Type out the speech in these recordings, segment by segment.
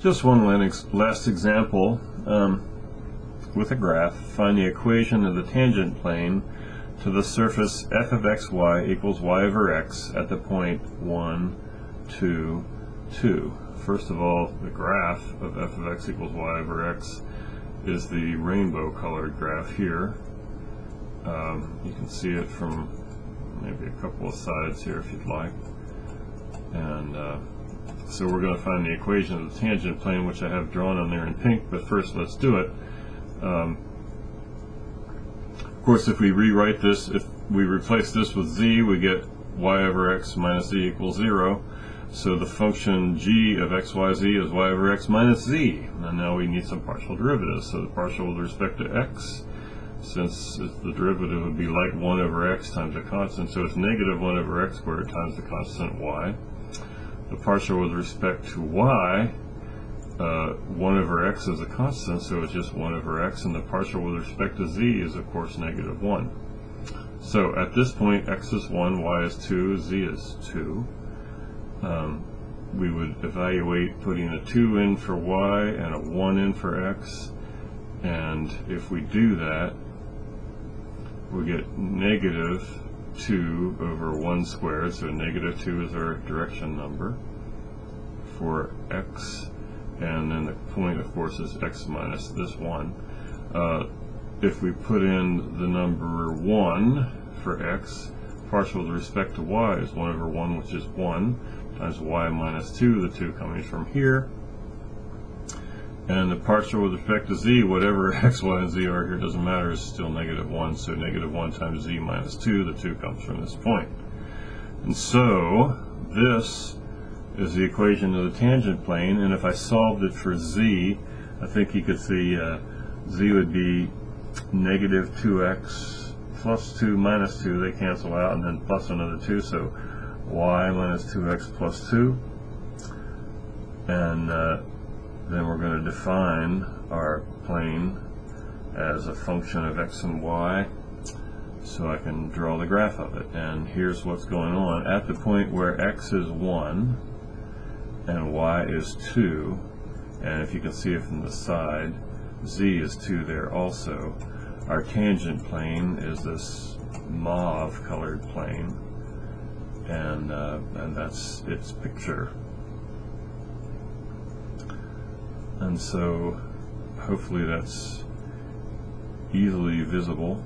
Just one last example with a graph. Find the equation of the tangent plane to the surface f of xy equals y over x at the point 1, 2, 2. First of all, the graph of f of x equals y over x is the rainbow colored graph here. You can see it from maybe a couple of sides here if you'd like. And so we're going to find the equation of the tangent plane, which I have drawn on there in pink, but first let's do it. Of course, if we rewrite this, if we replace this with z, we get y over x minus z equals 0. So the function g of x, y, z is y over x minus z. And now we need some partial derivatives. So the partial with respect to x, since the derivative would be like 1 over x times a constant, so it's negative 1 over x squared times the constant y. The partial with respect to y, 1 over x is a constant, so it's just 1 over x, and the partial with respect to z is, of course, negative 1. So at this point, x is 1, y is 2, z is 2. We would evaluate putting a 2 in for y and a 1 in for x, and if we do that, we get negative 2 over 1 squared, so negative 2 is our direction number for x, and then the point, of course, is x minus this 1. If we put in the number 1 for x, partial with respect to y is 1 over 1, which is 1, times y minus 2, the 2 coming from here. And the partial with respect to z, whatever x, y, and z are here, doesn't matter, is still negative 1. So negative 1 times z minus 2, the 2 comes from this point. And so this is the equation of the tangent plane. And if I solved it for z, I think you could see z would be negative 2x plus 2 minus 2. They cancel out, and then plus another 2. So y minus 2x plus 2. And then we're going to define our plane as a function of x and y, so I can draw the graph of it. And here's what's going on. At the point where x is 1 and y is 2, and if you can see it from the side, z is 2 there also, our tangent plane is this mauve colored plane, and that's its picture. And so hopefully that's easily visible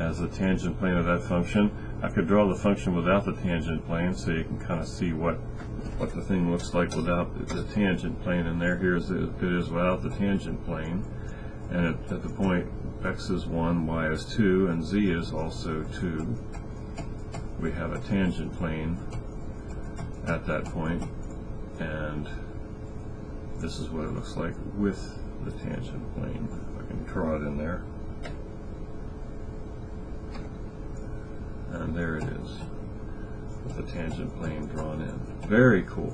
as the tangent plane of that function. I could draw the function without the tangent plane, so you can kind of see what the thing looks like without the tangent plane. And there, it is without the tangent plane. And at the point x is 1, y is 2, and z is also 2, we have a tangent plane at that point. And this is what it looks like with the tangent plane. I can draw it in there. And there it is, with the tangent plane drawn in. Very cool.